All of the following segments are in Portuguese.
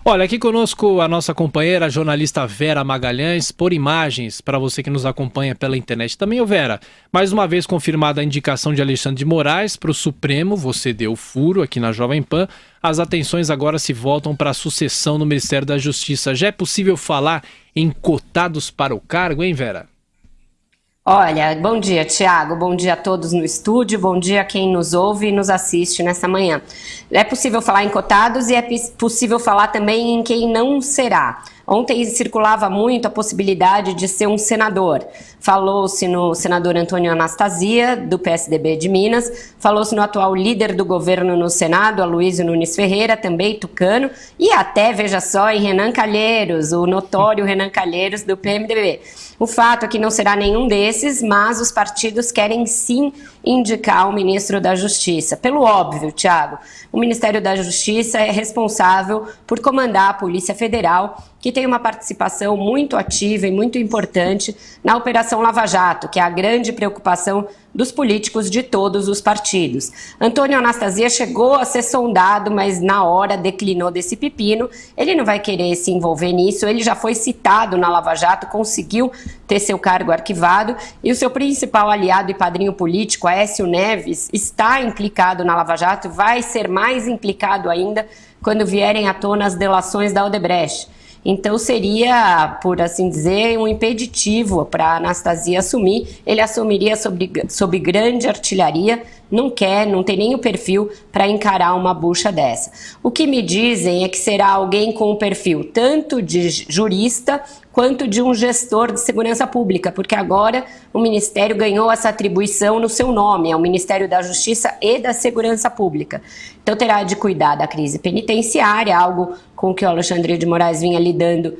Olha, aqui conosco a nossa companheira, a jornalista Vera Magalhães, por imagens, para você que nos acompanha pela internet também. Ô Vera, mais uma vez confirmada a indicação de Alexandre de Moraes para o Supremo, você deu furo aqui na Jovem Pan. As atenções agora se voltam para a sucessão no Ministério da Justiça. Já é possível falar em cotados para o cargo, hein, Vera? Olha, bom dia, Tiago, bom dia a todos no estúdio, bom dia a quem nos ouve e nos assiste nessa manhã. É possível falar em cotados e é possível falar também em quem não será. Ontem circulava muito a possibilidade de ser um senador. Falou-se no senador Antônio Anastasia, do PSDB de Minas, falou-se no atual líder do governo no Senado, Aloysio Nunes Ferreira, também tucano, e até, veja só, em Renan Calheiros, o notório Renan Calheiros do PMDB. O fato é que não será nenhum desses, mas os partidos querem sim indicar o ministro da Justiça. Pelo óbvio, Tiago, o Ministério da Justiça é responsável por comandar a Polícia Federal, que tem uma participação muito ativa e muito importante na Operação Lava Jato, que é a grande preocupação dos políticos de todos os partidos. Antônio Anastasia chegou a ser sondado, mas na hora declinou desse pepino. Ele não vai querer se envolver nisso, ele já foi citado na Lava Jato, conseguiu ter seu cargo arquivado, e o seu principal aliado e padrinho político, Aécio Neves, está implicado na Lava Jato, vai ser mais implicado ainda quando vierem à tona as delações da Odebrecht. Então seria, por assim dizer, um impeditivo para Anastasia assumir. Ele assumiria sob grande artilharia, não tem nem o perfil para encarar uma bucha dessa. O que me dizem é que será alguém com o perfil tanto de jurista quanto de um gestor de segurança pública, porque agora o Ministério ganhou essa atribuição no seu nome, é o Ministério da Justiça e da Segurança Pública. Então terá de cuidar da crise penitenciária, algo com que o Alexandre de Moraes vinha lidando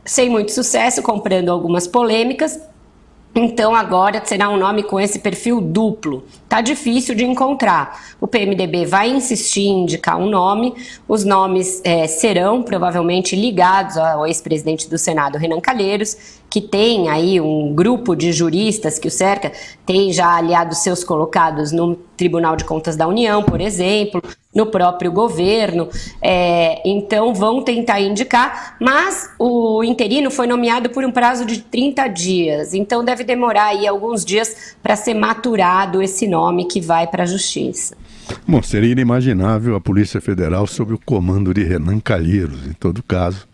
sem muito sucesso, comprando algumas polêmicas. Então agora será um nome com esse perfil duplo. Tá difícil de encontrar. O PMDB vai insistir em indicar um nome. Os nomes serão provavelmente ligados ao ex-presidente do Senado, Renan Calheiros, que tem aí um grupo de juristas que o cerca, tem já aliados seus colocados no Tribunal de Contas da União, por exemplo, no próprio governo, então vão tentar indicar, mas o interino foi nomeado por um prazo de 30 dias, então deve demorar aí alguns dias para ser maturado esse nome que vai para a Justiça. Bom, seria inimaginável a Polícia Federal sob o comando de Renan Calheiros, em todo caso.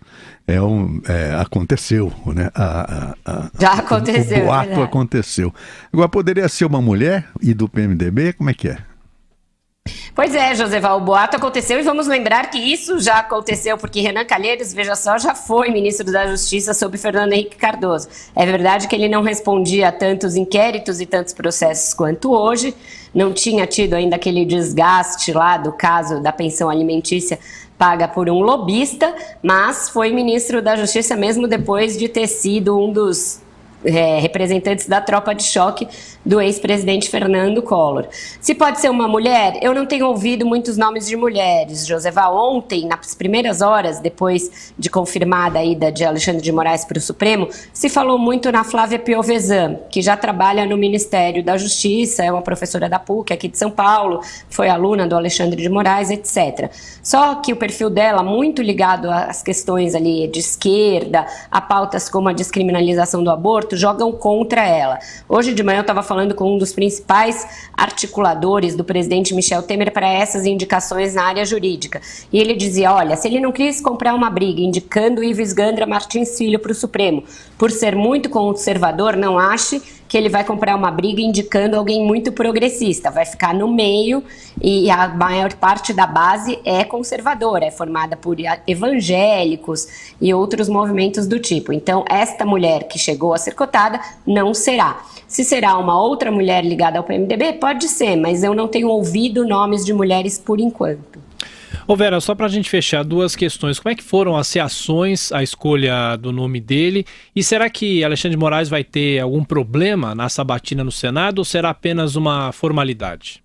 Aconteceu, né? Já aconteceu. O boato aconteceu. Agora, poderia ser uma mulher e do PMDB? Como é que é? Pois é, Joseval, o boato aconteceu e vamos lembrar que isso já aconteceu porque Renan Calheiros, veja só, já foi ministro da Justiça sob Fernando Henrique Cardoso. É verdade que ele não respondia a tantos inquéritos e tantos processos quanto hoje, não tinha tido ainda aquele desgaste lá do caso da pensão alimentícia paga por um lobista, mas foi ministro da Justiça mesmo depois de ter sido um dos representantes da tropa de choque do ex-presidente Fernando Collor. Se pode ser uma mulher, eu não tenho ouvido muitos nomes de mulheres, Joseval. Ontem, nas primeiras horas, depois de confirmada a ida de Alexandre de Moraes para o Supremo, se falou muito na Flávia Piovesan, que já trabalha no Ministério da Justiça, é uma professora da PUC aqui de São Paulo, foi aluna do Alexandre de Moraes, etc. Só que o perfil dela, muito ligado às questões ali de esquerda, a pautas como a descriminalização do aborto, jogam contra ela. Hoje de manhã eu estava falando com um dos principais articuladores do presidente Michel Temer para essas indicações na área jurídica. E ele dizia, olha, se ele não quis comprar uma briga indicando Ives Gandra Martins Filho para o Supremo, por ser muito conservador, não ache que ele vai comprar uma briga indicando alguém muito progressista, vai ficar no meio e a maior parte da base é conservadora, é formada por evangélicos e outros movimentos do tipo. Então, esta mulher que chegou a ser cotada não será. Se será uma outra mulher ligada ao PMDB, pode ser, mas eu não tenho ouvido nomes de mulheres por enquanto. Ô Vera, só para a gente fechar duas questões. Como é que foram as reações à escolha do nome dele? E será que Alexandre de Moraes vai ter algum problema na sabatina no Senado ou será apenas uma formalidade?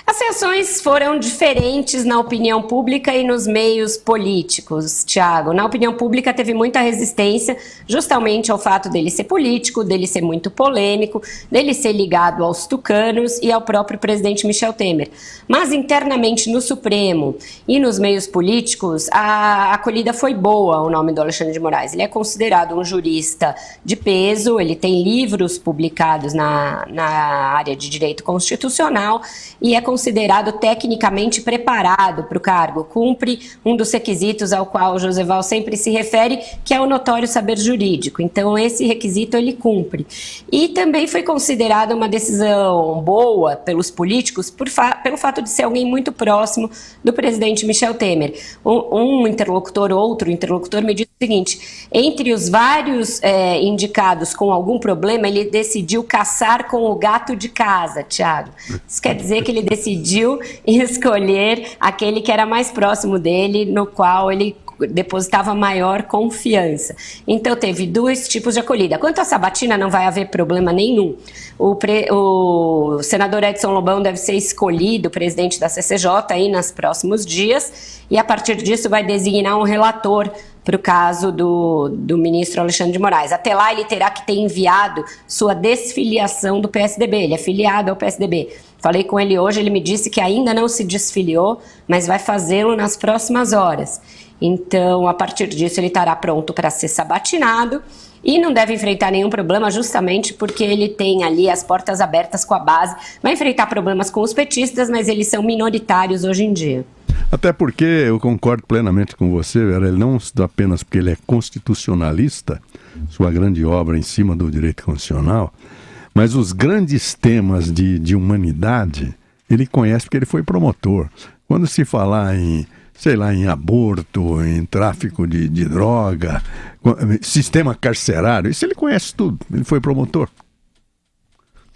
As reações foram diferentes na opinião pública e nos meios políticos, Tiago. Na opinião pública teve muita resistência justamente ao fato dele ser político, dele ser muito polêmico, dele ser ligado aos tucanos e ao próprio presidente Michel Temer. Mas internamente no Supremo e nos meios políticos, a acolhida foi boa ao nome do Alexandre de Moraes. Ele é considerado um jurista de peso, ele tem livros publicados na área de direito constitucional e é considerado tecnicamente preparado para o cargo, cumpre um dos requisitos ao qual o Joseval sempre se refere, que é o notório saber jurídico. Então, esse requisito ele cumpre. E também foi considerada uma decisão boa pelos políticos pelo fato de ser alguém muito próximo do presidente Michel Temer. Outro interlocutor me disse o seguinte: entre os vários indicados com algum problema, ele decidiu caçar com o gato de casa, Tiago. Isso quer dizer que ele decidiu escolher aquele que era mais próximo dele, no qual ele depositava maior confiança. Então teve dois tipos de acolhida. Quanto à sabatina, não vai haver problema nenhum. O senador Edson Lobão deve ser escolhido presidente da CCJ aí nos próximos dias e a partir disso vai designar um relator para o caso do ministro Alexandre de Moraes. Até lá ele terá que ter enviado sua desfiliação do PSDB, ele é filiado ao PSDB. Falei com ele hoje, ele me disse que ainda não se desfiliou, mas vai fazê-lo nas próximas horas. Então, a partir disso, ele estará pronto para ser sabatinado e não deve enfrentar nenhum problema, justamente porque ele tem ali as portas abertas com a base. Vai enfrentar problemas com os petistas, mas eles são minoritários hoje em dia. Até porque eu concordo plenamente com você, Vera, ele não apenas porque ele é constitucionalista, sua grande obra em cima do direito constitucional, mas os grandes temas de humanidade, ele conhece porque ele foi promotor. Quando se falar em, sei lá, em aborto, em tráfico de droga, sistema carcerário, isso ele conhece tudo, ele foi promotor.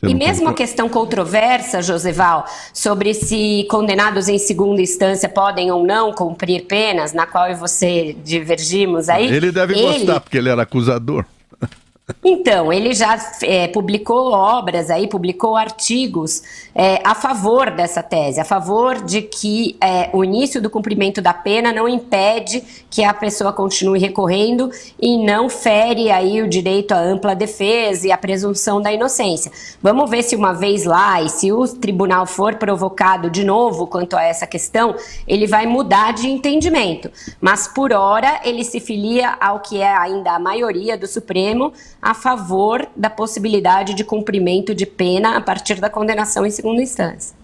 E mesmo a questão controversa, Joseval, sobre se condenados em segunda instância podem ou não cumprir penas, na qual eu e você divergimos aí... Ele deve gostar, porque ele era acusador. Então, ele já publicou obras aí, publicou artigos a favor dessa tese, a favor de que o início do cumprimento da pena não impede que a pessoa continue recorrendo e não fere aí o direito à ampla defesa e à presunção da inocência. Vamos ver se uma vez lá e se o tribunal for provocado de novo quanto a essa questão, ele vai mudar de entendimento. Mas, por hora, ele se filia ao que é ainda a maioria do Supremo, a favor da possibilidade de cumprimento de pena a partir da condenação em segunda instância.